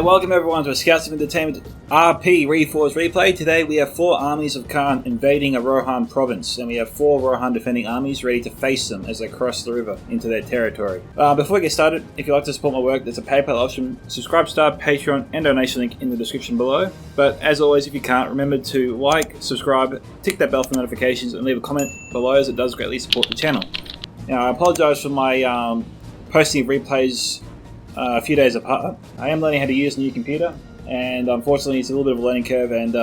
Welcome everyone to a Scouts of Entertainment RP Reforged replay. Today we have 4 armies of Khan invading a Rohan province, and we have 4 Rohan defending armies ready to face them as they cross the river into their territory. Before we get started, if you'd like to support my work, there's a PayPal option, subscribe star, Patreon and donation link in the description below. But as always, if you can't, remember to like, subscribe, tick that bell for notifications and leave a comment below, as it does greatly support the channel. Now I apologise for my posting of replays a few days apart. I am learning how to use a new computer, and unfortunately it's a little bit of a learning curve, and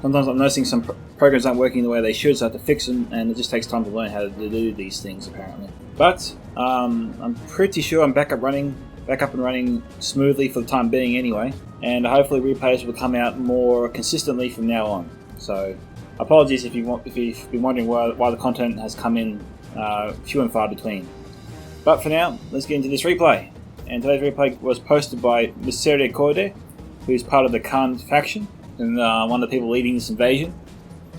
sometimes I'm noticing some programs aren't working the way they should, so I have to fix them, and it just takes time to learn how to do these things apparently. But I'm pretty sure I'm back up and running smoothly for the time being anyway, and hopefully replays will come out more consistently from now on. So apologies if you've been wondering why the content has come in few and far between. But for now, let's get into this replay. And today's replay was posted by Misericordie, who's part of the Khan faction and one of the people leading this invasion.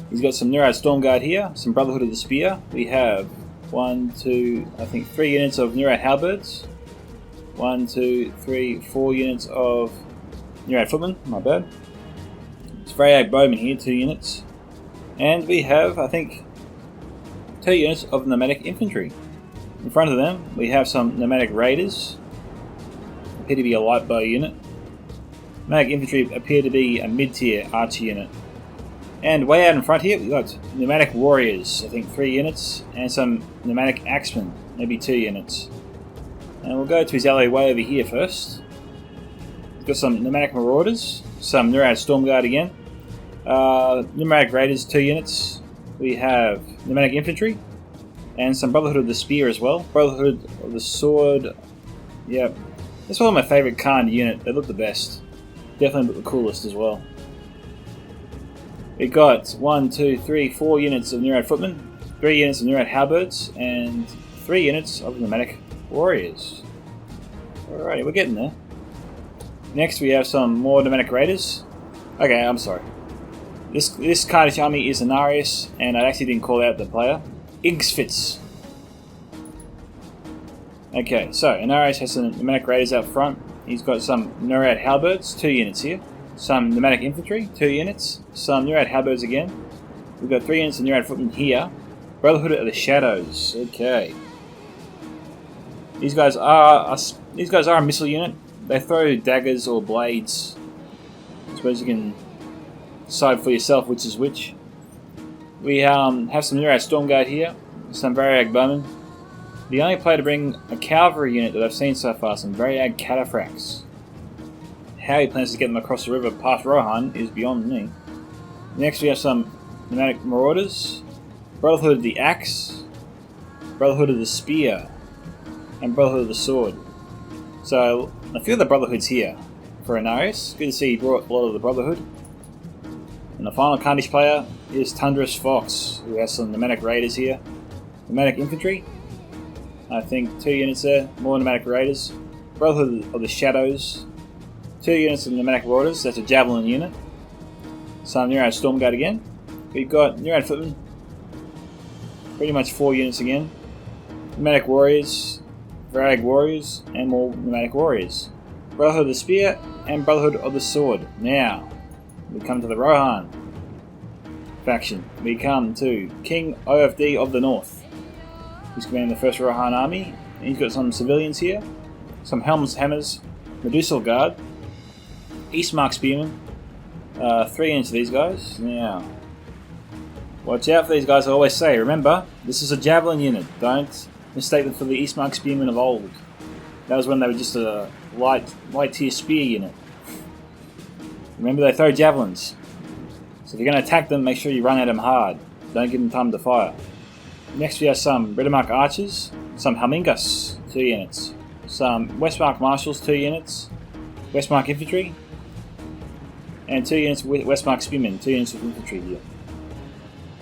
He's got some Neurite Stormguard here, some Brotherhood of the Spear. We have 1, 2, I think 3 units of Neurite Halberds. 1, 2, 3, 4 units of Neurite Footmen, my bad. It's Variag Bowmen here, 2 units. And we have, I think, 2 units of Nomadic Infantry. In front of them, we have some Nomadic Raiders. Appear to be a light bow unit. Nomadic Infantry appear to be a mid-tier archer unit. And way out in front here, we've got Nomadic Warriors, I think 3 units, and some Nomadic Axemen, maybe 2 units. And we'll go to his ally way over here first. We've got some Nomadic Marauders, some Neurite Stormguard again, Nomadic Raiders 2 units. We have Nomadic Infantry, and some Brotherhood of the Spear as well. Brotherhood of the Sword, yep. That's one of my favourite Khan unit. They look the best. Definitely the coolest as well. We got 1, 2, 3, 4 units of Neurite Footmen, 3 units of Neurite Halberds, and 3 units of Nomadic Warriors. Alrighty, we're getting there. Next we have some more Nomadic Raiders. Okay, I'm sorry. This Kurdish army is Anarius, and I actually didn't call out the player. Inksfits. Okay, so Anarius has some Nomadic Raiders out front. He's got some Neurite Halberds, 2 units here. Some Nomadic Infantry, 2 units. Some Neurite Halberds again. We've got 3 units of Neurite Footmen here. Brotherhood of the Shadows. Okay. These guys are a missile unit. They throw daggers or blades. I suppose you can decide for yourself which is which. We have some Neurite Stormguard here. Some Variag Bowmen. The only player to bring a cavalry unit that I've seen so far, some Variag Cataphracts. How he plans to get them across the river past Rohan is beyond me. Next we have some Nomadic Marauders, Brotherhood of the Axe, Brotherhood of the Spear, and Brotherhood of the Sword. So a few of the Brotherhoods here for Anarius. Good to see he brought a lot of the Brotherhood. And the final Khandish player is Tundrous Fox, who has some Nomadic Raiders here. Nomadic Infantry, I think 2 units there, more Nomadic Raiders. Brotherhood of the Shadows, 2 units of Nomadic Marauders, that's a Javelin unit. Some Neurite Stormguard again. We've got Neurite Footmen, pretty much 4 units again. Nomadic Warriors, Variag Warriors, and more Nomadic Warriors. Brotherhood of the Spear and Brotherhood of the Sword. Now, we come to the Rohan faction. We come to King OFD of the North. He's commanding the first Rohan army. And he's got some civilians here. Some Helm's Hammers, Medusa Guard, Eastmark Spearmen. 3 units of these guys. Now, watch out for these guys, I always say. Remember, this is a Javelin unit. Don't mistake them for the Eastmark Spearmen of old. That was when they were just a light tier spear unit. Remember, they throw javelins. So if you're going to attack them, make sure you run at them hard. Don't give them time to fire. Next we have some Riddermark Archers, some Helmingas, 2 units. Some Westmark Marshals, 2 units. Westmark Infantry. And 2 units Westmark Spearmen, 2 units of infantry here.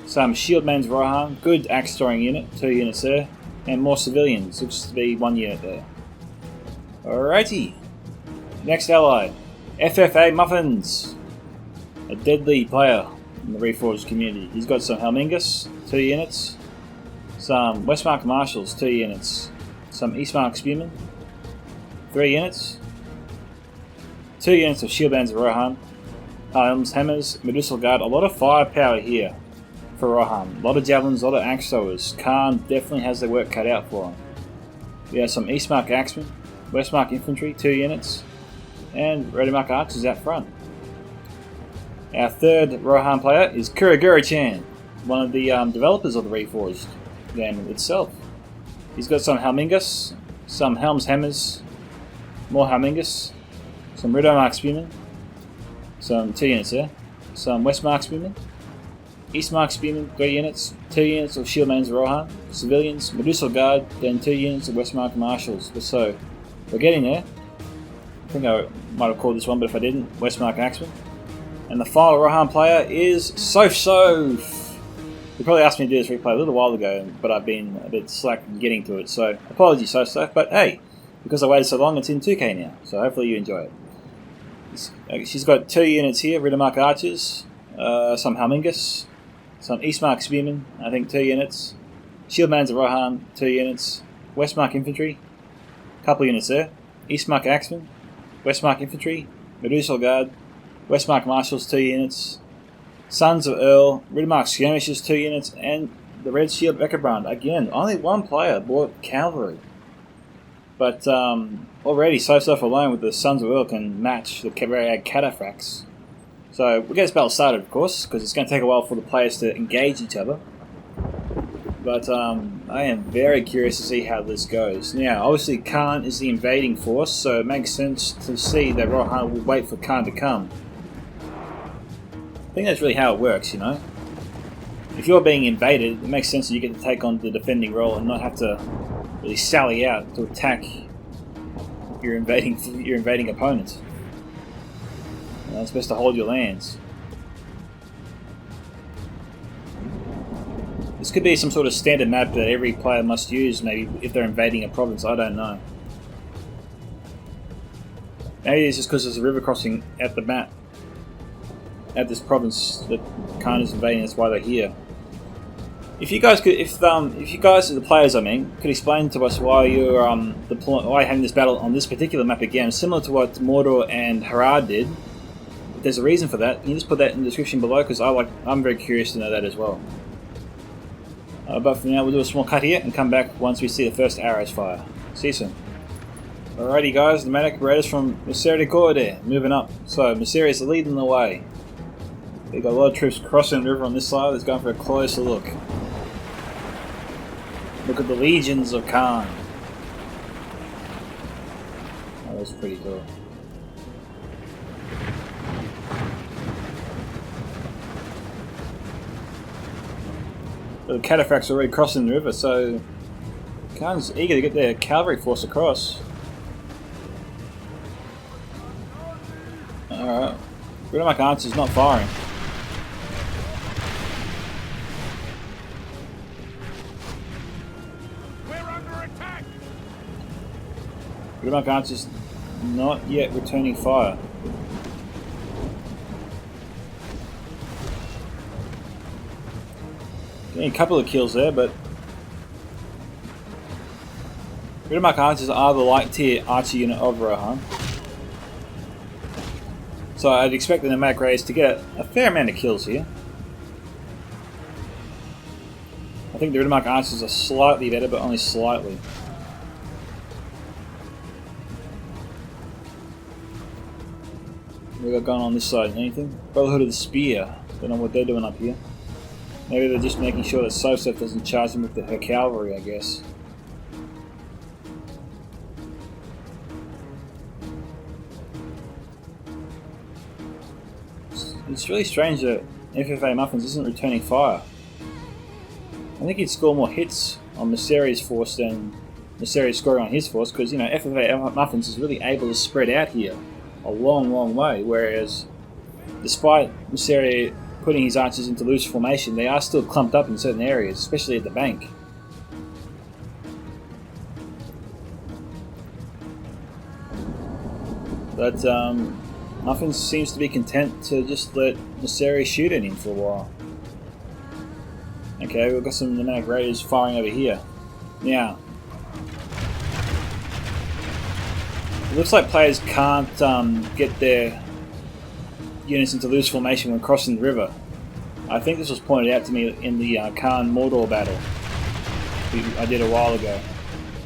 Some Shieldman's Rohan, good axe throwing unit, 2 units there. And more civilians, looks to be 1 unit there. Alrighty. Next ally, FFA Muffins. A deadly player in the Reforged community. He's got some Helmingas, 2 units. Some Westmark Marshals, 2 units. Some Eastmark Spearmen, 3 units. 2 units of Shieldbands of Rohan. Helms, Hammers, Medicinal Guard. A lot of firepower here for Rohan. A lot of javelins, a lot of axe throwers. Khan definitely has their work cut out for him. We have some Eastmark Axemen, Westmark Infantry, 2 units. And Riddermark Archers out front. Our third Rohan player is Kuragura-chan, one of the developers of the Reforged game itself. He's got some Helmingas, some Helms Hammers, more Helmingas, some Riddermark Spearmen, some 2 units there, some Westmark Spearmen, Eastmark Spearmen, 3 units, 2 units of Shieldman's Rohan, civilians, Medicinal Guard, then 2 units of Westmark Marshals. So we're getting there. I think I might have called this one, but if I didn't, Westmark Axemen. And the final Rohan player is Soph. You probably asked me to do this replay a little while ago, but I've been a bit slack in getting to it, so apologies Soph, but hey, because I waited so long, it's in 2K now, so hopefully you enjoy it. She's got 2 units here, Riddermark Archers, some Helmingas, some Eastmark Spearmen, I think 2 units, Shieldmans of Rohan, 2 units, Westmark Infantry, couple units there, Eastmark Axemen, Westmark Infantry, Medicinal Guard, Westmark Marshals, 2 units, Sons of Earl, Riddermark Skirmishers, 2 units, and the Red Shield Beckerbrand. Again, only 1 player bought Cavalry. But already, Soph alone with the Sons of Earl can match the Cavalry Cataphracts. So we'll get this battle started, of course, because it's going to take a while for the players to engage each other. But I am very curious to see how this goes. Now, obviously Khan is the invading force, so it makes sense to see that Rohan will wait for Khan to come. I think that's really how it works, you know. If you're being invaded, it makes sense that you get to take on the defending role and not have to really sally out to attack your invading opponent. You know, it's best to hold your lands. This could be some sort of standard map that every player must use, maybe if they're invading a province, I don't know. Maybe it's just because there's a river crossing at the map, at this province that Khan is invading, that's why they're here. If you guys could, if you guys, the players I mean, could explain to us why you're why having this battle on this particular map again, similar to what Mordor and Harad did. If there's a reason for that, can you just put that in the description below, because I'm very curious to know that as well. But for now, we'll do a small cut here and come back once we see the first arrows fire. See you soon. Alrighty guys, the Manic Raiders from Misericordie moving up. So Miseri is leading the way. We've got a lot of troops crossing the river on this side. Let's go for a closer look. Look at the legions of Khan. Oh, that's pretty cool. The cataphracts are already crossing the river, so Khan's eager to get their cavalry force across. Alright. Riddermark Archers not firing. We're under attack. Riddermark Archers not yet returning fire. Getting a couple of kills there, but Riddermark Archers are the light tier archer unit of Rohan. So I'd expect the Nomadic Raiders to get a fair amount of kills here. I think the Riddermark Archers are slightly better, but only slightly. What we got going on this side? Anything? Brotherhood of the Spear. Don't know what they're doing up here. Maybe they're just making sure that Soph doesn't charge them with her cavalry, I guess. It's really strange that FFA Muffins isn't returning fire. I think he'd score more hits on Misericordie's force than Misericordie scoring on his force, because, you know, FFA Muffins is really able to spread out here a long way, whereas despite Misericordie putting his archers into loose formation, they are still clumped up in certain areas, especially at the bank. But Muffins seems to be content to just let Misericordie shoot at him for a while. Okay, we've got some pneumatic raiders firing over here. Now, it looks like players can't get their units into loose formation when crossing the river. I think this was pointed out to me in the Khan Mordor battle I did a while ago,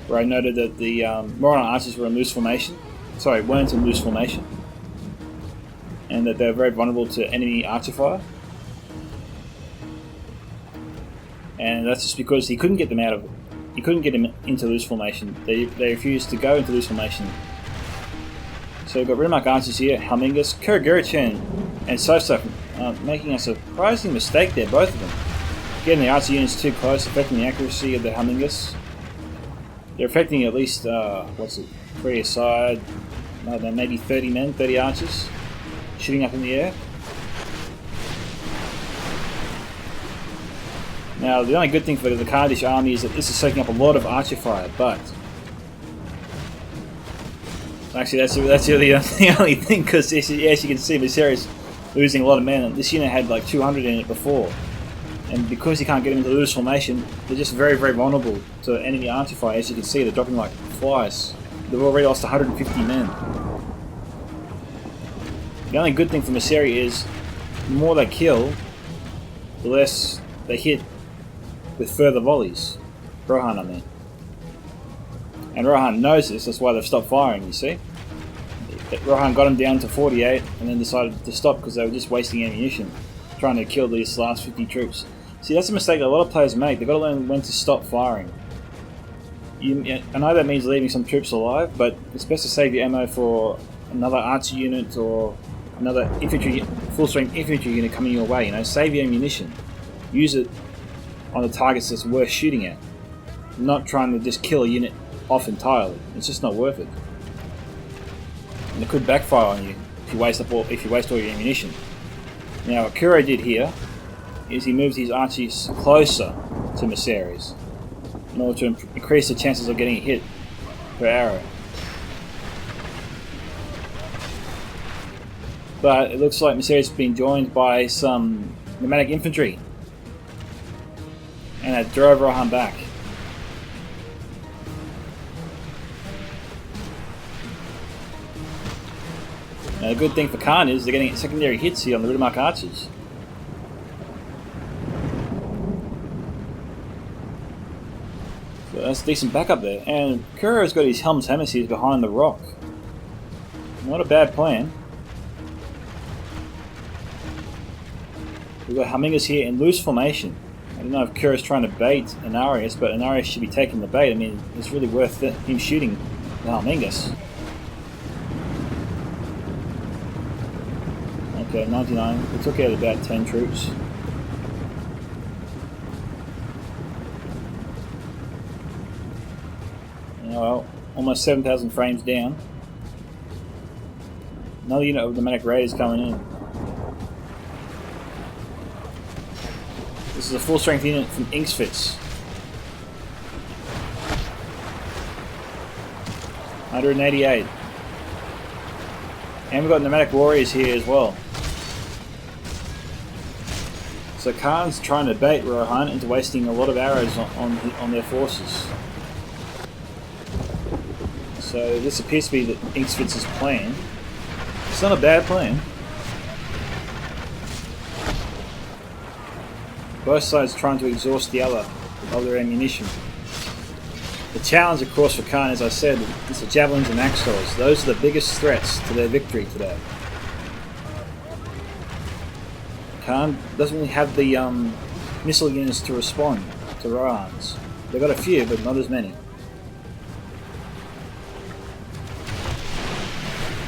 where I noted that the Rohan archers were in loose formation. Sorry, weren't in loose formation, and that they were very vulnerable to enemy archer fire. And that's just because he couldn't get them out of. He couldn't get them into loose formation. They refused to go into loose formation. So we've got Ridmark archers here, Helmingus, Kuragurichan, and Soph making a surprising mistake there, both of them. Getting the archer units too close, affecting the accuracy of the Helmingus. They're affecting at least, 3 aside, I don't know, maybe 30 men, 30 archers, shooting up in the air. Now, the only good thing for the Kurdish army is that this is soaking up a lot of archer fire, but actually that's really the only thing, because as you can see, Misericordie's losing a lot of men. This unit had like 200 in it before, and because you can't get them into loose formation, they're just very vulnerable to enemy archer fire. As you can see, they're dropping like flies. They've already lost 150 men. The only good thing for Misericordie is the more they kill, the less they hit with further volleys. Rohan, I mean. And Rohan knows this, that's why they've stopped firing, you see. Rohan got them down to 48 and then decided to stop because they were just wasting ammunition trying to kill these last 50 troops. See, that's a mistake that a lot of players make. They've got to learn when to stop firing. I know that means leaving some troops alive, but it's best to save your ammo for another archer unit or another full-strength infantry unit coming your way. You know, save your ammunition. Use it on the targets that's worth shooting at. Not trying to just kill a unit off entirely. It's just not worth it. And it could backfire on you if you waste all your ammunition. Now, what Kuro did here is he moved his archers closer to Misericordie's in order to increase the chances of getting a hit per arrow. But it looks like Misericordie's been joined by some pneumatic infantry, and that drove Rohan back. Now, the good thing for Khan is they're getting secondary hits here on the Ridmark archers. So that's decent backup there. And Kuro's got his Helm's Hemispheres behind the rock. Not a bad plan. We've got Helmingus here in loose formation. I don't know if Kuro's trying to bait Anarius, but Anarius should be taking the bait. I mean, it's really worth him shooting the Helmingus. Okay, 99. We took out about 10 troops. Oh well, almost 7,000 frames down. Another unit of pneumatic raiders coming in. This is a full strength unit from Inksfits. 188. And we've got pneumatic warriors here as well. So Khan's trying to bait Rohan into wasting a lot of arrows on their forces. So this appears to be Inksfits' plan. It's not a bad plan. Both sides trying to exhaust the other of their ammunition. The challenge, of course, for Khan, as I said, is the javelins and axes. Those are the biggest threats to their victory today. Khan doesn't really have the missile units to respond to Rohan's. They've got a few, but not as many.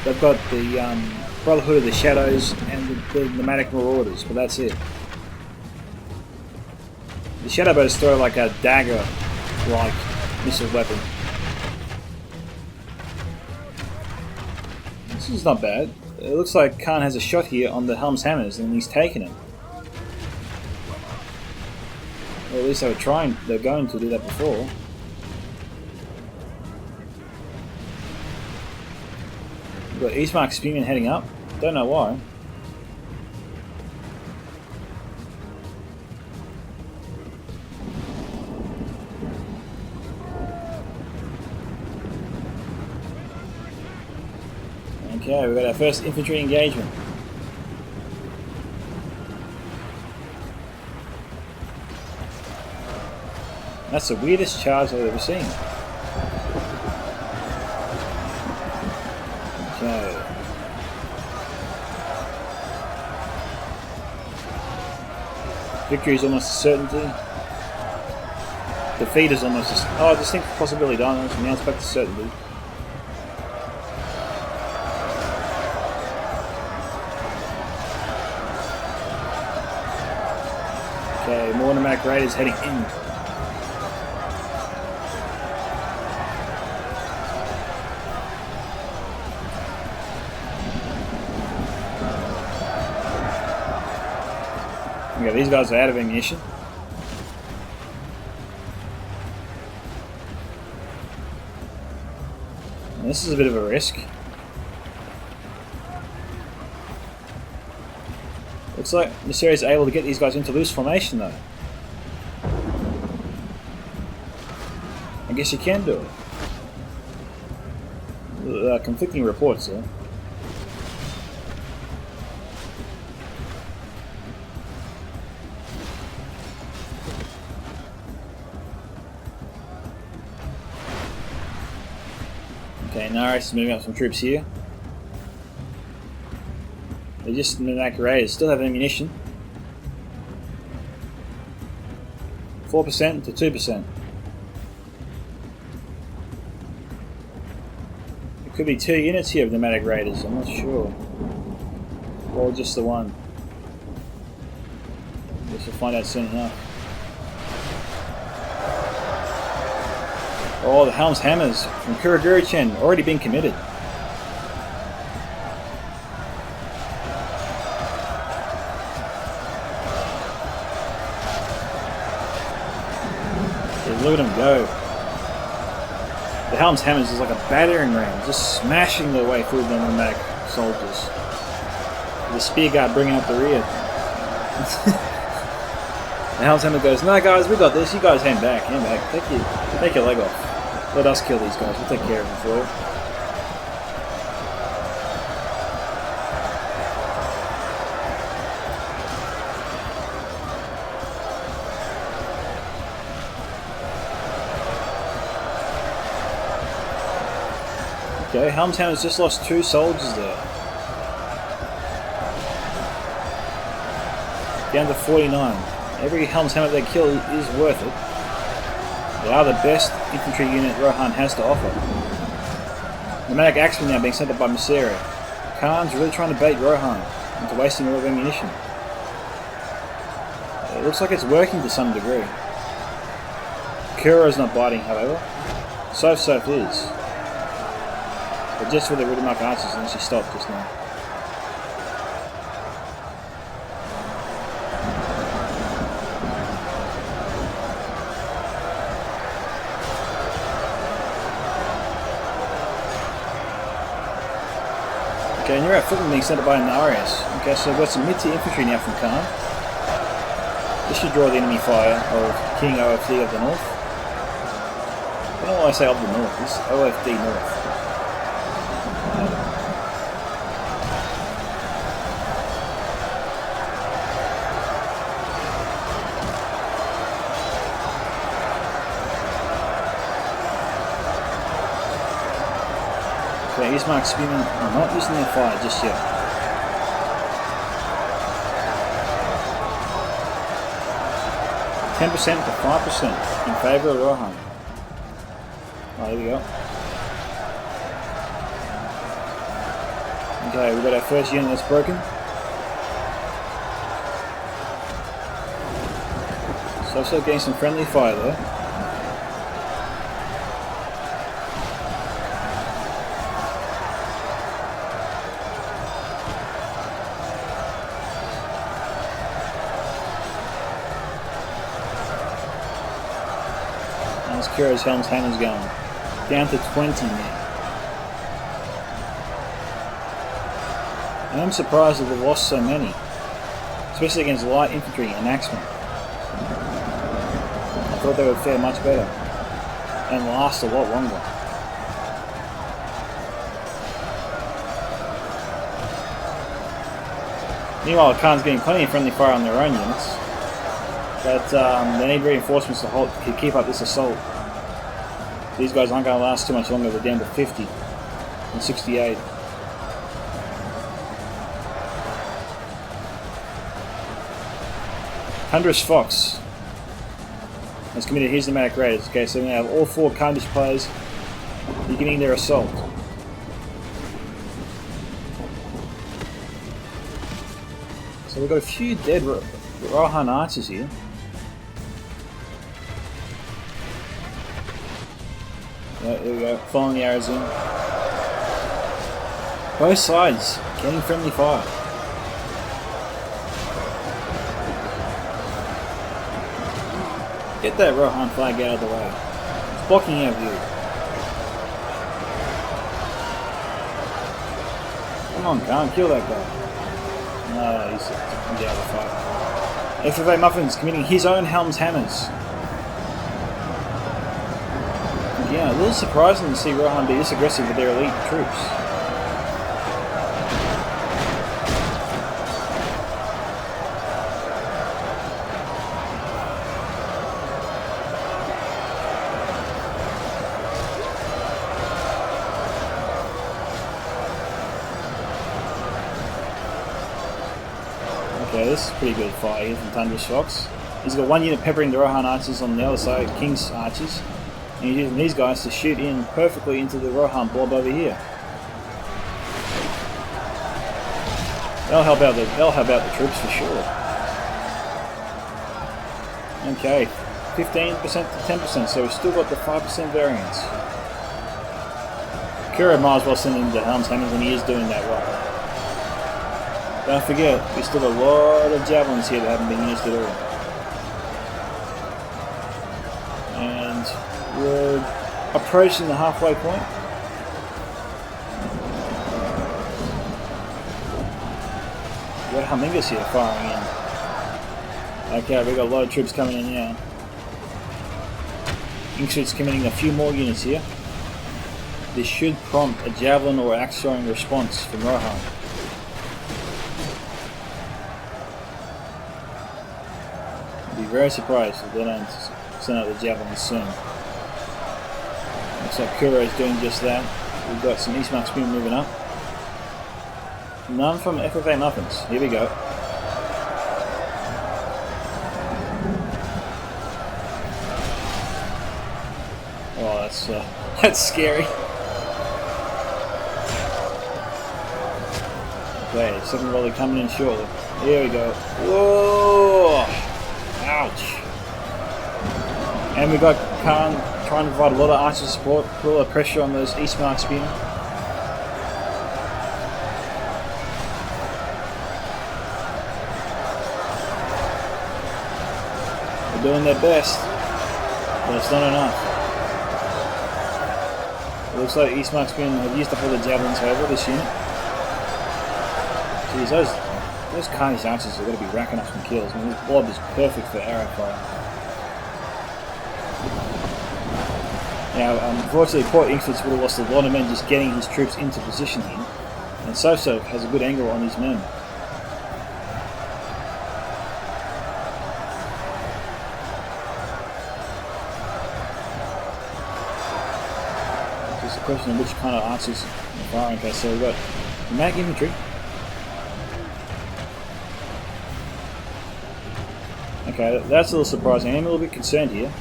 They've got the Brotherhood of the Shadows and the the pneumatic marauders, but that's it. The shadowbows throw like a dagger-like missile weapon. This is not bad. It looks like Khan has a shot here on the Helm's Hammers, and he's taken it. Or at least they're going to do that before. We've got Eastmark Spearman heading up. Don't know why. Okay, we've got our first infantry engagement. That's the weirdest charge I've ever seen. Okay. Victory is almost a certainty. Defeat is almost a... Oh, distinct possibility dinos. Now it's back to certainty. Okay, more pneumatic raiders heading in. Okay, these guys are out of ammunition. And this is a bit of a risk. Looks like Miseria is able to get these guys into loose formation though. I guess you can do it. Conflicting reports though. Okay, Naris is moving up some troops here. They're just pneumatic raiders, still have ammunition. 4% to 2%. It could be 2 units here of pneumatic raiders, I'm not sure. Or just the one. Guess we'll find out soon enough. Oh, the Helm's Hammers from Kuraguru-chen, already been committed. Look at them go. The Helm's Hammers is like a battering ram, just smashing their way through the pneumatic soldiers. The spear guard bringing up the rear. The Helm's Hammer goes, "No guys, we got this, you guys hang back, take your leg off. Let us kill these guys, we'll take care of them for you." Okay, Helm's Hammer's just lost 2 soldiers there. Down to 49. Every Helm's Hammer they kill is worth it. They are the best infantry unit Rohan has to offer. Pneumatic Axemen now being sent up by Miseria. Khan's really trying to bait Rohan into wasting all of ammunition. It looks like it's working to some degree. Kuro's not biting, however. Soph is. But just for the Riddermark archers, and she stopped just now. Okay, and you're at footman being sent up by Narius. Okay, so we've got some mid-tier infantry now from Khan. This should draw the enemy fire of King OFD of the North. I don't know why I say of the North, it's OFD North. Okay, Eastmark Spearmen are not using their fire just yet. $10% to 5% in favour of Rohan. Oh, here we go. Okay, we've got our first unit that's broken. So still getting some friendly fire there. How's Kuro's Helm's Hammers going? Down to 20 now. I'm surprised that they've lost so many, especially against light infantry and axemen. I thought they would fare much better and last a lot longer. Meanwhile, Khan's getting plenty of friendly fire on their own units, but they need reinforcements to keep up this assault. These guys aren't going to last too much longer. They're down to 50 and 68. Thunderous Fox has committed his nomadic raiders. Okay, so we have all 4 Khandish players beginning their assault. So we've got a few dead Rohan archers here. Yeah, there we go, following the arrows in. Both sides getting friendly fire. Get that Rohan flag out of the way. It's blocking our view. Come on, Khan, kill that guy. No, he's out of the fight. FFA Muffin's committing his own Helm's Hammers. Yeah, a little surprising to see Rohan be this aggressive with their elite troops. Okay, this is pretty good fire here from Thunderous Fox. He's got 1 unit peppering the Rohan archers on the other side, King's archers. And he's using these guys to shoot in perfectly into the Rohan blob over here. They'll help out the troops for sure. Okay, 15% to 10%, so we've still got the 5% variance. Kuro might as well send him the Helm's Hammers, and he is doing that right. Don't forget, we still got a lot of javelins here that haven't been used at all. And we're approaching the halfway point. We got Humingus here firing in. Okay, we've got a lot of troops coming in now. Inksuit's committing a few more units here. This should prompt a javelin or axe throwing response from Rohan. I'd be very surprised if they don't send out the javelins soon. Looks like Kuro's doing just that. We've got some East Mark Spoon moving up. None from FFA Muffins. Here we go. Oh, that's scary. Okay, second volley coming in shortly. Here we go. Whoa! Ouch! And we've got Khan trying to provide a lot of archer support, put a lot of pressure on those East Mark Spearmen. They're doing their best, but it's not enough. It looks like East Mark Spearmen have used up all the javelins, however, this unit. Jeez, those Khandish archers are going to be racking up some kills. I mean, this blob is perfect for arrow fire. Now, unfortunately, Port Inkfits would have lost a lot of men just getting his troops into position here, and Soph has a good angle on his men. Just a question of which kind of archers are firing. Okay, so we've got mag infantry. Okay, that's a little surprising. I'm a little bit concerned here.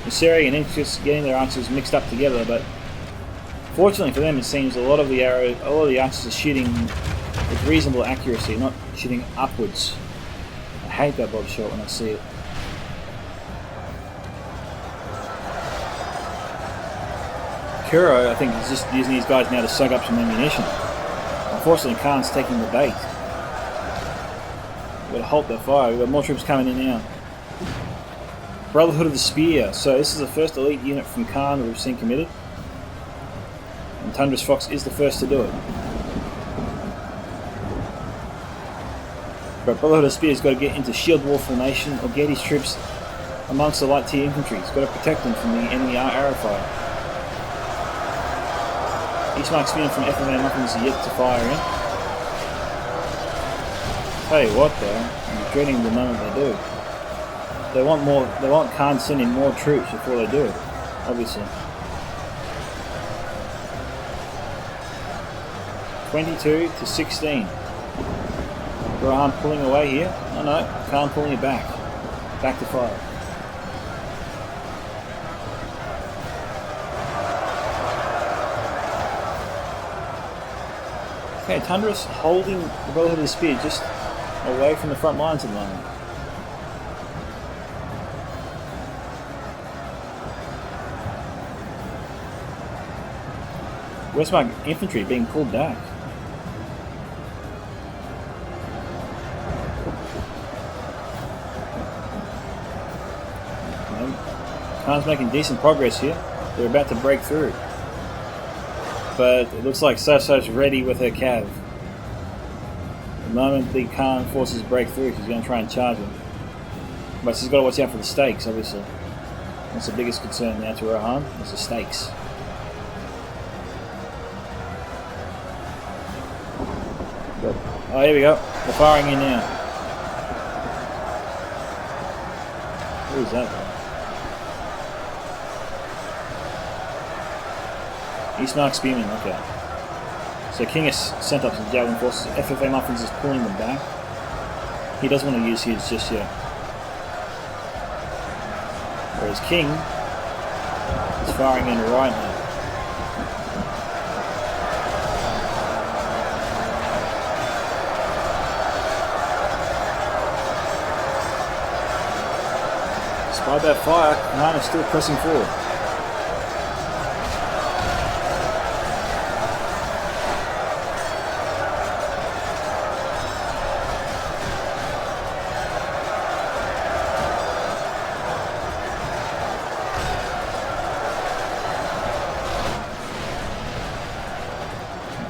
Misericordie and Inkfits getting their archers mixed up together, but fortunately for them, it seems a lot of the archers are shooting with reasonable accuracy, not shooting upwards. I hate that bob shot when I see it. Kuro, I think, is just using these guys now to soak up some ammunition. Unfortunately, Khan's taking the bait. We've got to halt their fire. We've got more troops coming in now. Brotherhood of the Spear. So this is the first elite unit from Khan that we've seen committed. And Tundra's Fox is the first to do it. But Brotherhood of the Spear's got to get into shield wall formation or get his troops amongst the light tier infantry. He's got to protect them from the enemy arrow fire. Eastmark Spearmen from FMA Muffins are yet to fire in. Tell you what though, I'm dreading the moment they do. They want more. They want Khan sending more troops before they do it. Obviously. 22-16. Rohan pulling away here. Oh no, Khan pulling it back. Back to fire. Okay, Tundra's holding the Brotherhood of the Spear just away from the front lines at the moment. Westmark infantry being pulled back. Khan's making decent progress here. They're about to break through. But it looks like Soph's ready with her cav. The moment the Khan forces break through, she's going to try and charge him. But she's got to watch out for the stakes, obviously. That's the biggest concern now to Rohan, is the stakes. Oh, here we go. They're firing in now. Who is that? Eastmark Spearmen, okay. So King has sent up some javelin forces. FFA Muffins is pulling them back. He doesn't want to use his just yet. Whereas King is firing in right now. Despite that fire, Khan is still pressing forward.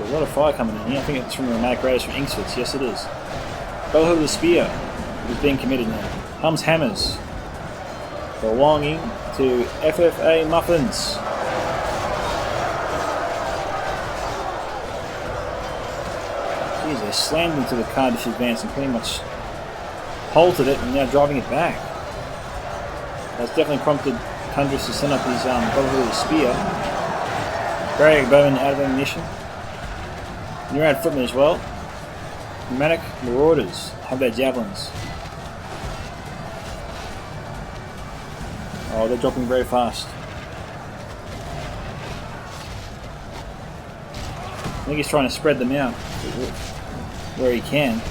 A lot of fire coming in here. I think it's from the Romantic Raiders from Inksfits. Yes, it is. Brotherhood of the Spear is being committed now. Helm's Hammers belonging to FFA Muffins. Jeez, they slammed into the Cardiff advance and pretty much halted it and now driving it back. That's definitely prompted Tundras to send up his Brotherhood of the Spear. Barrier Bowman out of ammunition. Neurad Footmen as well. Pneumatic Marauders have their javelins. Oh, they're dropping very fast. I think he's trying to spread them out where he can.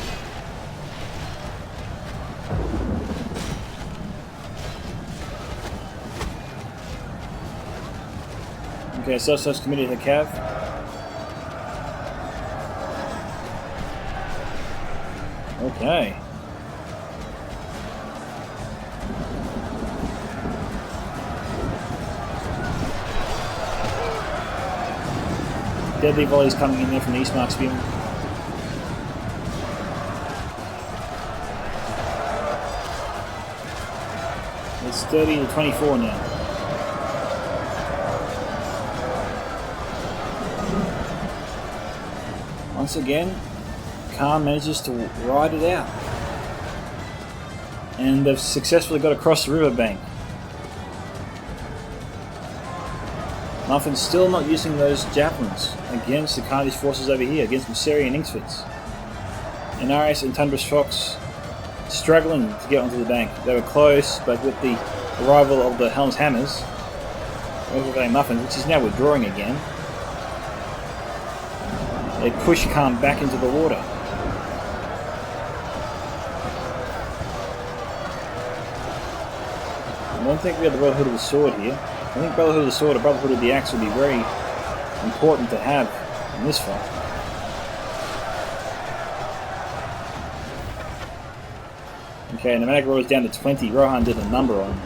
Okay, Soph's committed to the cav. Okay. Deadly volleys coming in there from the Eastmark Spearmen. It's 30-24 now. Once again, Khan manages to ride it out. And they've successfully got across the riverbank. Muffin's still not using those javelins against the Khan's forces over here, against Misericordie and Inksfits. And RS and Tundra's Fox struggling to get onto the bank. They were close, but with the arrival of the Helm's Hammers, over Muffin, which is now withdrawing again, they push Khan back into the water. I don't think we have the Brotherhood of the Sword here. I think Brotherhood of the Sword or Brotherhood of the Axe would be very important to have in this fight. Okay, Nomadic Roar is down to 20. Rohan did a number on him.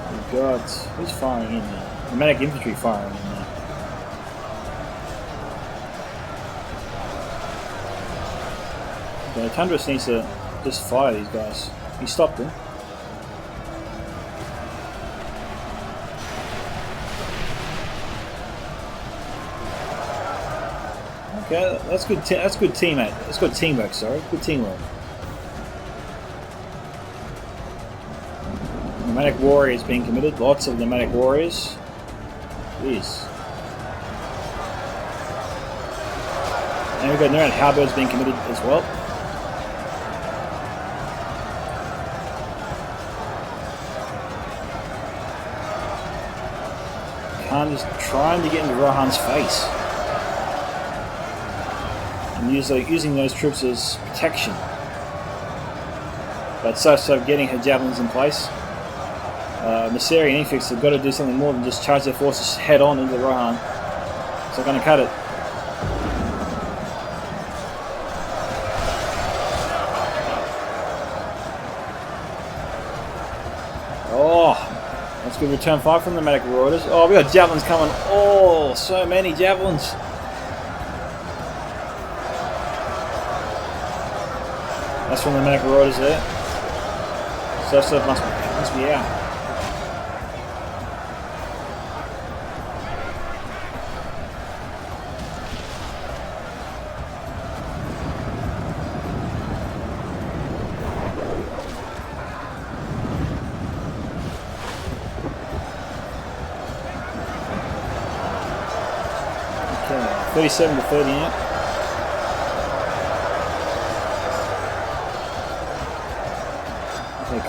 Oh God, who's firing in there? Nomadic Infantry firing in there. Okay, Tundras needs to just fire these guys. He stopped them. Okay, that's good. That's good teammate. That's good teamwork. Sorry, good teamwork. Nomadic warriors being committed. Lots of nomadic warriors. Jeez. And we've got nomadic halberds being committed as well. Khan is trying to get into Rohan's face. And using those troops as protection. But Soph getting her javelins in place. Misery and Infix have got to do something more than just charge their forces head on into Rohan. It's not going to cut it. Oh, that's good return fire from the Nomadic Marauders. Oh, we got javelins coming. Oh, so many javelins. That's from the Nomadic Marauders there. Soph must be out. Okay, 37 to 30 out.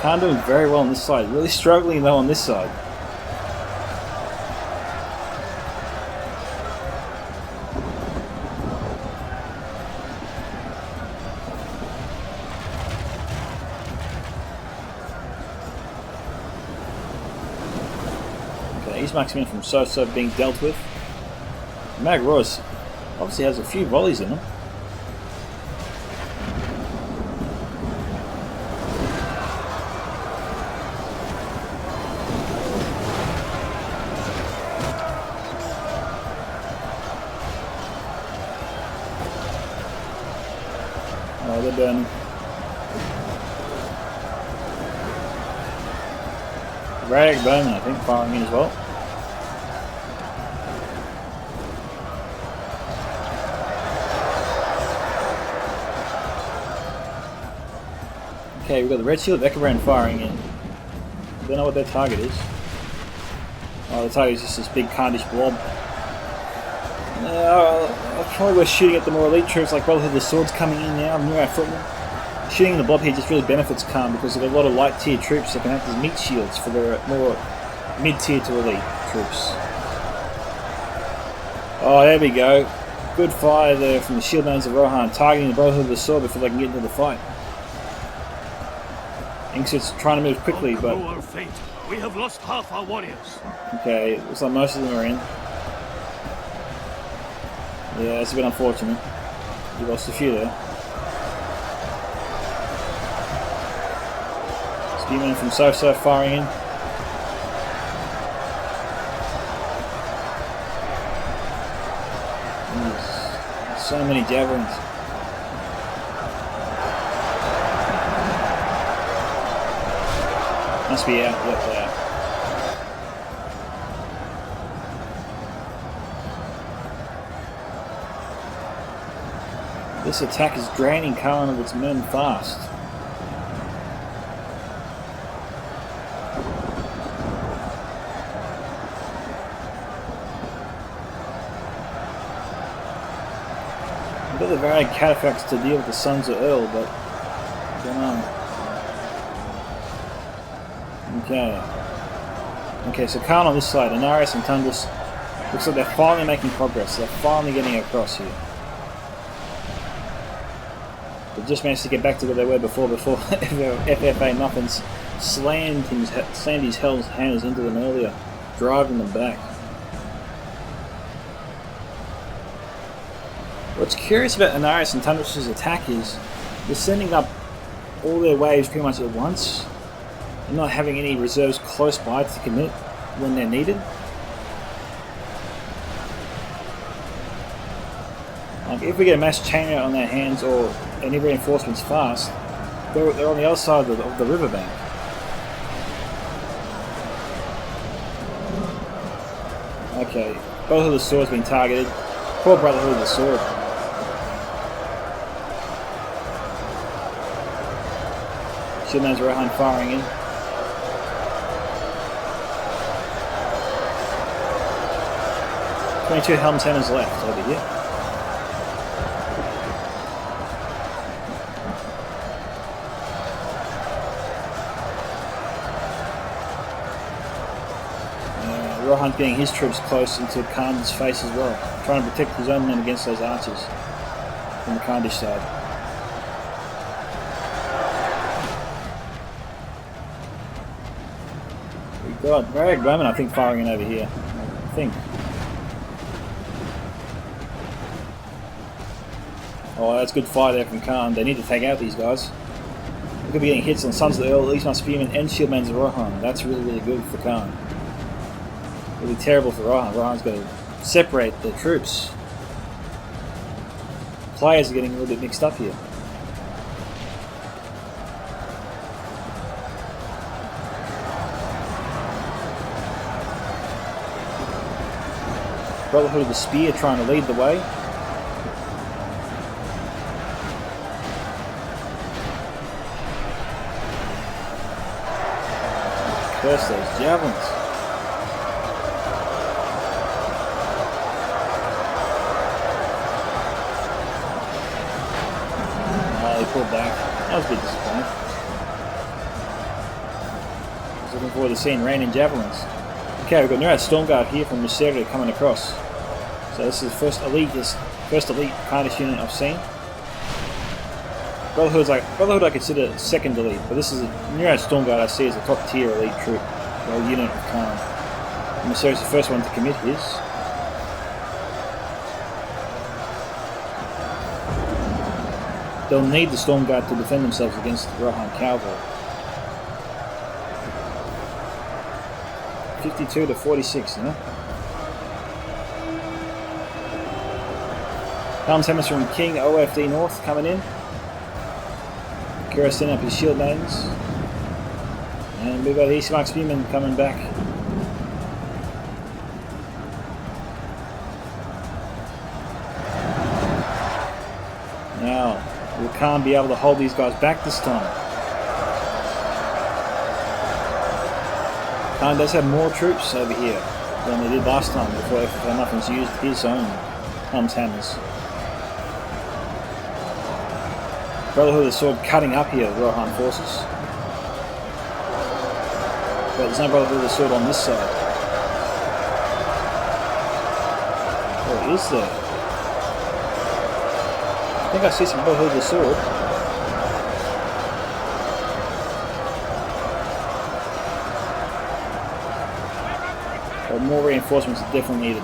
Khan doing very well on this side. Really struggling though on this side. Okay, he's maxing in from Soph being dealt with. Mag Ross obviously has a few volleys in him. Oh, they're burning. Rag Bowman, I think, firing in as well. Okay, we've got the Red Shield Echobrand firing in. Don't know what their target is. Oh, the target is just this big Khandish blob. Probably we're shooting at the more elite troops like Brotherhood of the Swords coming in now, New Footmen. Shooting the blob here just really benefits Khan because they've got a lot of light tier troops that can act as meat shields for their more mid tier to elite troops. Oh, there we go. Good fire there from the shield lanes of Rohan, targeting the Brotherhood of the Sword before they can get into the fight. Inkset's trying to move quickly, but we have lost half our warriors. Okay, looks like most of them are in. Yeah, that's a bit unfortunate. We lost a few there. Spearman from Soph firing in. There's so many javelins. Must be out. Yep, they are. This attack is draining Khan of its men fast. I've got the varied cataphracts to deal with the Sons of Earl, but I don't know. Okay, so Khan on this side, Anaris and Tundras, looks like they're finally making progress. They're finally getting across here. They just managed to get back to where they were before FFA Muffins slammed his hell's hands into them earlier, driving them back. What's curious about Anaris and Tundra's attack is they're sending up all their waves pretty much at once and not having any reserves close by to commit when they're needed. Like if we get a mass chain out on their hands or any reinforcements fast, they're on the other side of the riverbank. Okay, Brotherhood of the Sword's been targeted. Poor Brotherhood of the Sword. Shieldman's Rohan firing in. "22 Helm Tenors left over here." Rohan getting his troops close into Khan's face as well, trying to protect his own men against those archers from the Khandish side. We've got Varag Bowman, I think, firing in over here. I think. Oh, that's good fire there from Khan. They need to take out these guys. We could be getting hits on Sons of the Earl, Eastman Spearman, and Shieldman's Rohan. That's really, really good for Khan. It'll be terrible for Rohan. Rohan's got to separate the troops. Players are getting a little bit mixed up here. Brotherhood of the Spear trying to lead the way. Curse those javelins. Pulled back. That was a bit disappointing. I was looking forward to seeing rain and javelins. Okay, we've got Nurad Stormguard here from Misericordie coming across. So this is the first elite Khandish unit I've seen. Brotherhood I consider second elite, but this is Nurad Stormguard I see as a top tier elite troop, or unit of Khan. And Misericordie's the first one to commit his. They'll need the Storm Guard to defend themselves against the Rohan cavalry. 52 to 46, you know? Helm's Hemisphere from King, OFD North coming in. Kira setting up his shield maidens. And we've got the Eastmark Spearmen coming back. Now, we can't be able to hold these guys back this time. Khan does have more troops over here than they did last time before FFA Muffins used his own Helm's Hammers. Brotherhood of the Sword cutting up here, the Rohan forces. But there's no Brotherhood of the Sword on this side. Or is there? I think I see some Brotherhood of the Sword. But more reinforcements are definitely needed.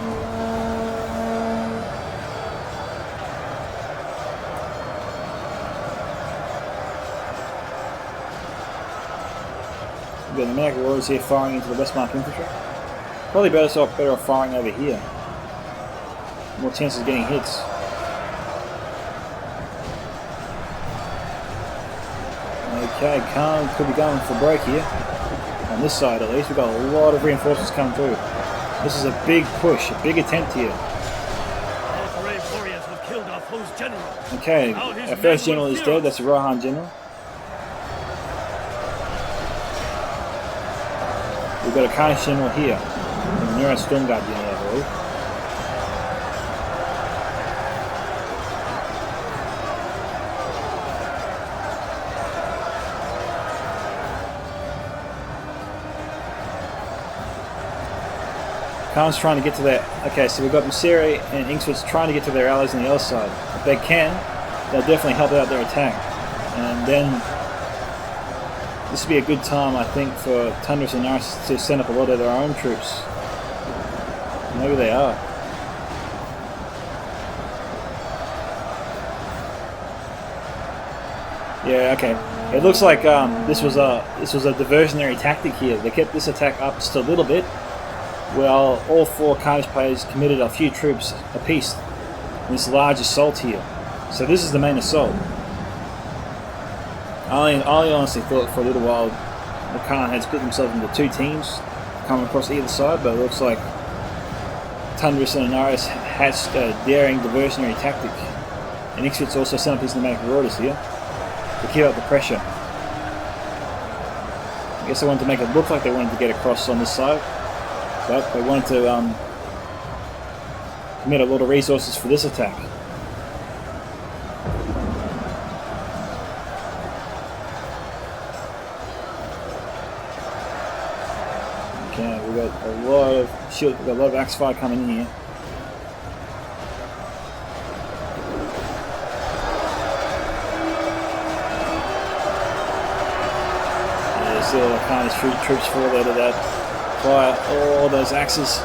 We've got the American Warriors here firing into the Westmark infantry. Probably better off firing over here. More chances of getting hits. Okay, Khan could be going for broke here. On this side at least, we've got a lot of reinforcements coming through. This is a big push, a big attempt here. Our brave warriors have killed our foe's general. Okay, our first general is dead, that's the Rohan general. We've got a Khandish general here. And the Nurad Stormguard unit, I believe. Khan's trying to get to their... Okay, so we've got Miseri and Inksworth's trying to get to their allies on the other side. If they can, they'll definitely help out their attack. And then this would be a good time, I think, for Tundras and Norris to send up a lot of their own troops. Maybe they are. Yeah, okay. It looks like this was a diversionary tactic here. They kept this attack up just a little bit, while all four Carnage players committed a few troops apiece in this large assault here. So this is the main assault. I honestly thought for a little while the Khan had split themselves into two teams coming across either side, but it looks like Tundras and Anaris hatched a daring diversionary tactic. And Ixfit's also sent up his pneumatic marauders here to keep up the pressure. I guess they wanted to make it look like they wanted to get across on this side, but they wanted to commit a lot of resources for this attack. Okay, we've got a lot of shield, we've got a lot of axe fire coming in here. See all the Carnage troops fall out of that fire. All those axes.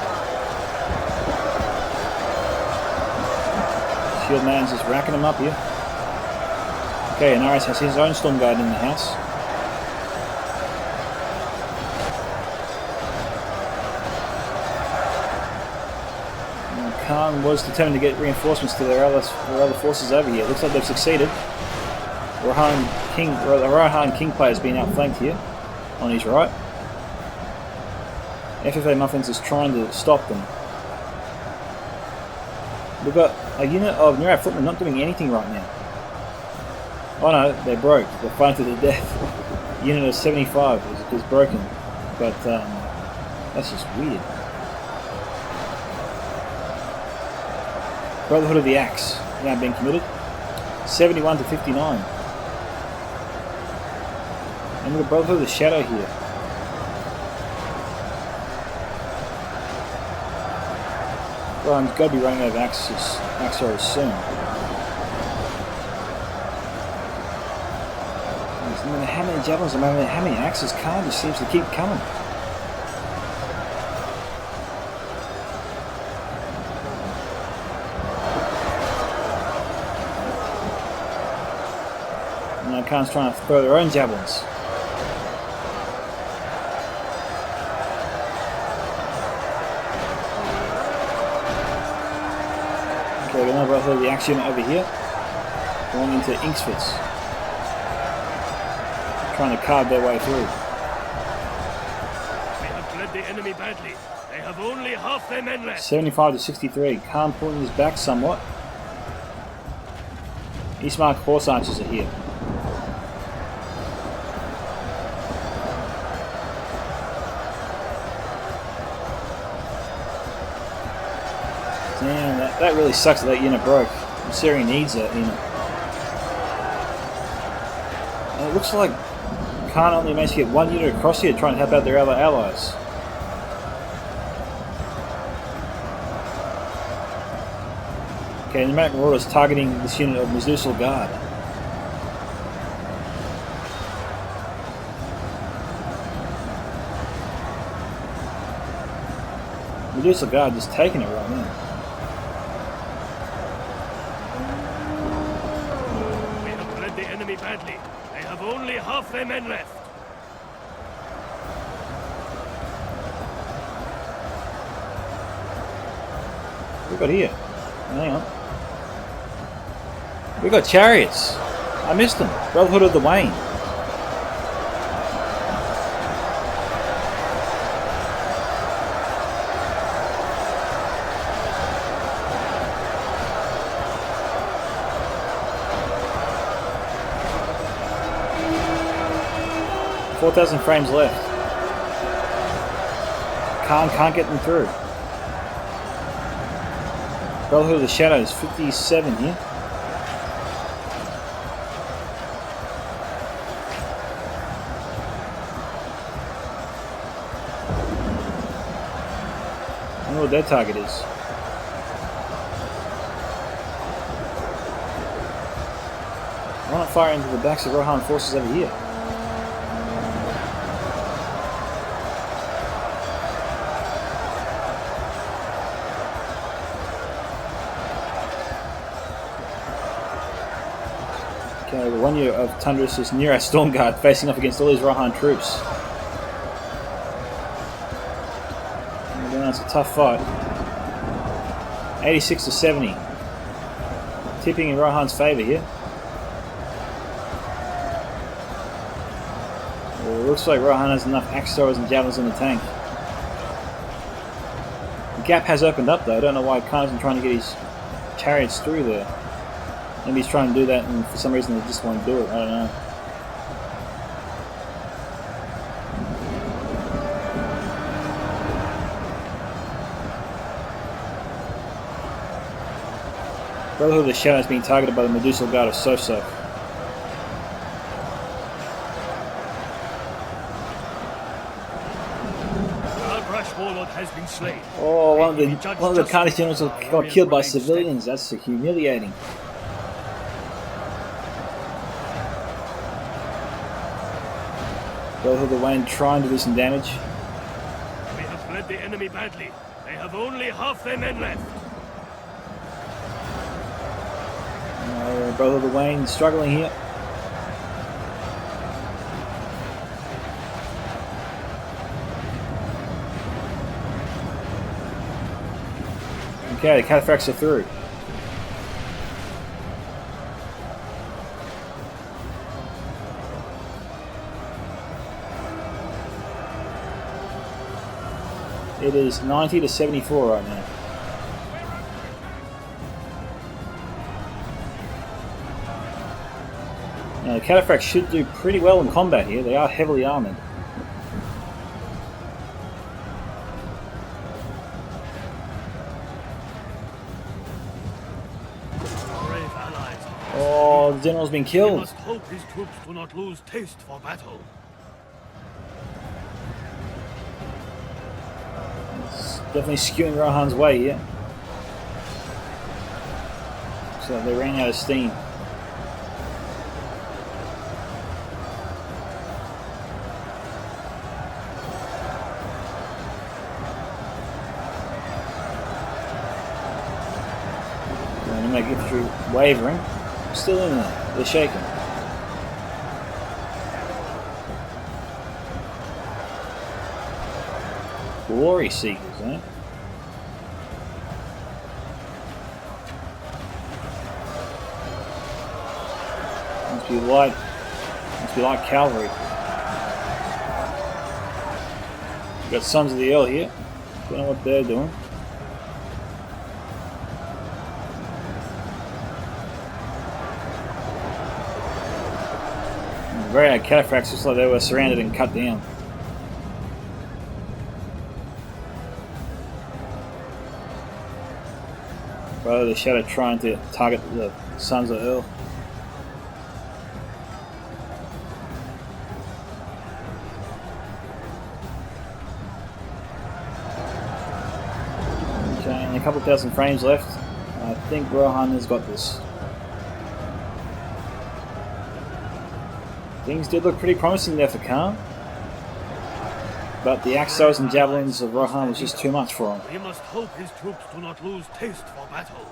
Shield man's just racking them up here. Okay, Anaris has his own Storm Guard in the house. Now, Khan was determined to get reinforcements to their other forces over here. Looks like they've succeeded. The Rohan King player has been outflanked here on his right. FFA Muffins is trying to stop them. We've got a unit of Nearab footmen not doing anything right now. Oh no, they're broke. They're fighting to the death. The unit of 75 is broken. But that's just weird. Brotherhood of the Axe now being committed. 71 to 59. And we've got Brotherhood of the Shadow here. Well, I'm got to be running out of axe arrows soon. No matter how many javelins, no matter how many axes, Khan just seems to keep coming. And now Khan's trying to throw their own javelins. Okay, we know about the axe unit over here. Going into Inksfits. Trying to carve their way through. We have led the enemy badly. They have only half their men left. 75 to 63. Khan pulling his back somewhat. Eastmark Horse Archers are here. Damn, that really sucks that unit broke. Syria needs that unit. And it looks like Khan only managed to get one unit across here trying to help out their other allies. Okay, the Pneumatic Marauders targeting this unit of Misericordie Guard. Misericordie Guard just taking it right now. We have led the enemy badly. They have only half their men left. What we got here? Hang on. We got chariots. I missed them. Brotherhood of the Wayne. $4,000 frames left. Khan can't get them through. Brotherhood of the Shadows, 57 here. I don't know what their target is. Oh not fire into the backs of Rohan forces over here? Okay, the one year of Tundris is near our Storm Guard, facing off against all these Rohan troops. And then it's a tough fight. 86 to 70. Tipping in Rohan's favour here. Well, it looks like Rohan has enough axe throwers and javelins in the tank. The gap has opened up though. I don't know why Khan isn't trying to get his chariots through there. Maybe he's trying to do that and for some reason they just won't do it. I don't know. Brotherhood of the Shadow is being targeted by the Medusa Guard of Soph. Has been slain. Oh, one of the Carnage generals got killed by civilians. That's humiliating. Brotherhood of the Wayne trying to do some damage. We have fled the enemy badly. They have only half their men left. Brotherhood of the Wayne struggling here. Okay, the cataphracts are through. It is 90 to 74 right now. Now the cataphracts should do pretty well in combat here. They are heavily armoured. Oh, the general's been killed. We must hope his troops do not lose taste for battle. It's definitely skewing Rohan's way here. So they ran out of steam. And make infantry wavering. Still in there. They're shaking. Glory Seekers, eh? Must be like cavalry. We've got Sons of the Earl here. Don't know what they're doing. Very cataphracts, just like they were surrounded and cut down. Brother of the Shadow trying to target the Sons of Earl. Okay, and a couple thousand frames left. I think Rohan has got this. Things did look pretty promising there for Khan, but the axe throwers and javelins of Rohan was just too much for him. We must hope his troops do not lose taste for battle.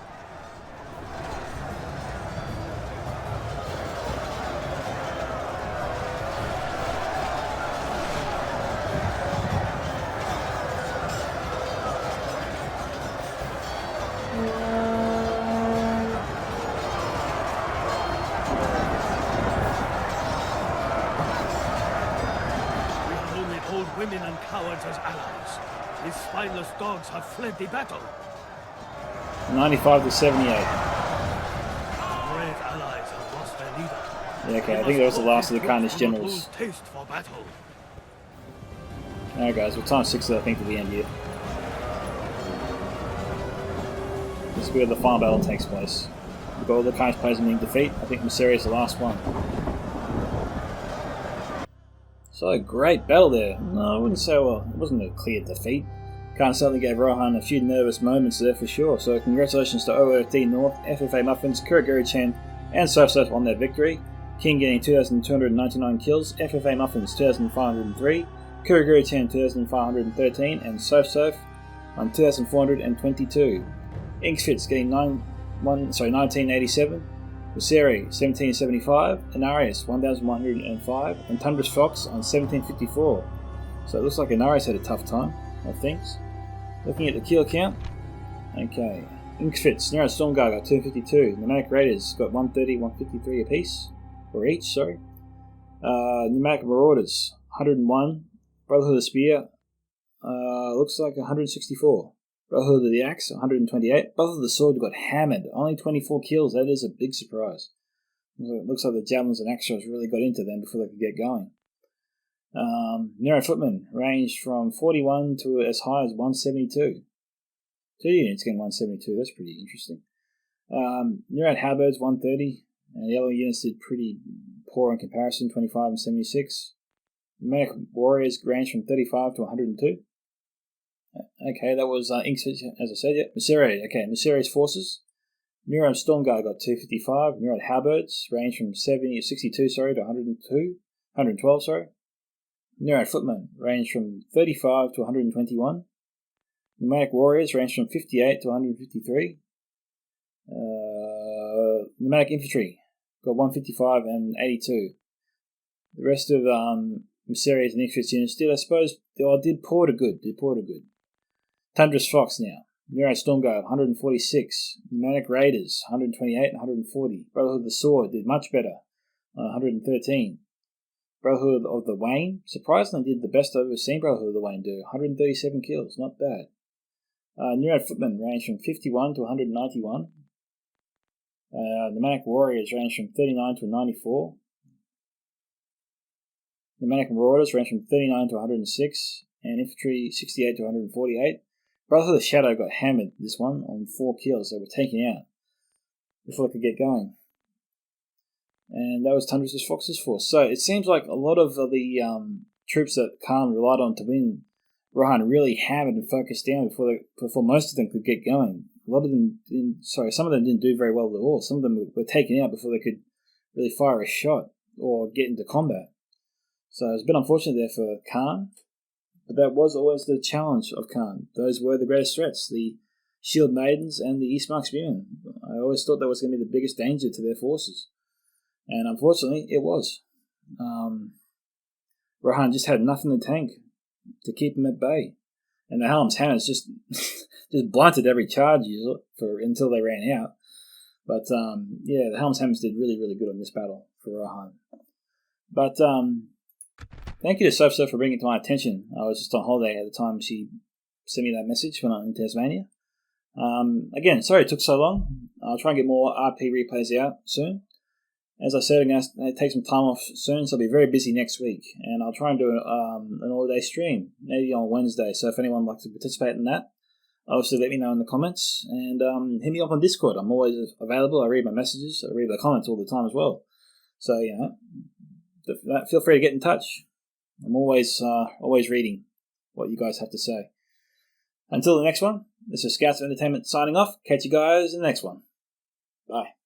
Women and cowards as allies. These spineless dogs have fled the battle. 95 to 78. Brave allies have lost their leader. Yeah, okay, I think that was the last of the Carnage generals. Taste for battle. Alright guys, we're time 6 I think to the end here. This is where the final battle takes place. We've got all the Carnage players being defeat. I think Misericordie is the last one. So a great battle there. No, I wouldn't say, well, it wasn't a clear defeat. Khan certainly gave Rohan a few nervous moments there for sure. So congratulations to OFD North, FFA Muffins, Kuraguri Chen, and Soph on their victory. King getting 2,299 kills, FFA Muffins 2,503, Kuriguru 10 2,513, and Soph on 2,422. Inkfits getting 1987, Viseri 1775, Anarius 1105, and Tundra's Fox on 1754. So it looks like Anarius had a tough time of things. Looking at the kill count, okay, Inkfits, Nero Stormguard got 252, Pneumatic Raiders got 130, 153 apiece, or each, sorry. Pneumatic Marauders 101, Brotherhood of the Spear looks like 164. Brotherhood of the Axe, 128. Brotherhood of the Sword got hammered. Only 24 kills. That is a big surprise. It looks like the Javelins and Axe shots really got into them before they could get going. Nero Footmen ranged from 41 to as high as 172. 2 units getting 172. That's pretty interesting. Nero Halberds, 130. And the other units did pretty poor in comparison, 25 and 76. Pneumatic Warriors ranged from 35 to 102. Okay, that was Inkfits, as I said, yeah. Misericordie, okay, Misericordie's forces. Nero Stormguard got 255. Nero Halberds ranged from 62 to 112, sorry. Nero Footmen ranged from 35 to 121. Pneumatic Warriors ranged from 58 to 153. Pneumatic Infantry got 155 and 82. The rest of Misericordie's and Inkfits units did, I suppose, did poor to good. Tundra's Fox now. Nero Stormguard, 146. Pneumatic Raiders, 128 and 140. Brotherhood of the Sword did much better, 113. Brotherhood of the Wain, surprisingly did the best I've ever seen Brotherhood of the Wain do, 137 kills, not bad. Nero Footmen ranged from 51 to 191. Pneumatic Warriors ranged from 39 to 94. Pneumatic Marauders ranged from 39 to 106. And Infantry 68 to 148. Brotherhood of the Shadow got hammered, this one, on 4 kills. They were taken out before they could get going. And that was Tundra's Fox's force. So it seems like a lot of the troops that Khan relied on to win Rohan really hammered and focused down before most of them could get going. A lot of them some of them didn't do very well at all. Some of them were taken out before they could really fire a shot or get into combat. So it's a bit unfortunate there for Khan. But that was always the challenge of Khan. Those were the greatest threats, the Shield Maidens and the Eastmark Spearmen. I always thought that was going to be the biggest danger to their forces. And unfortunately, it was. Rohan just had enough in the tank to keep them at bay. And the Helm's Hammers just blunted every charge until they ran out. But the Helm's Hammers did really, really good on this battle for Rohan. But thank you to Soph for bringing it to my attention. I was just on holiday at the time she sent me that message when I was in Tasmania. Again, sorry it took so long. I'll try and get more RP replays out soon. As I said, I'm going to take some time off soon, so I'll be very busy next week. And I'll try and do an all-day stream, maybe on Wednesday. So if anyone would like to participate in that, obviously let me know in the comments. And hit me up on Discord. I'm always available. I read my messages. I read the comments all the time as well. So, feel free to get in touch. I'm always reading what you guys have to say. Until the next one, this is Scouts of Entertainment signing off. Catch you guys in the next one. Bye.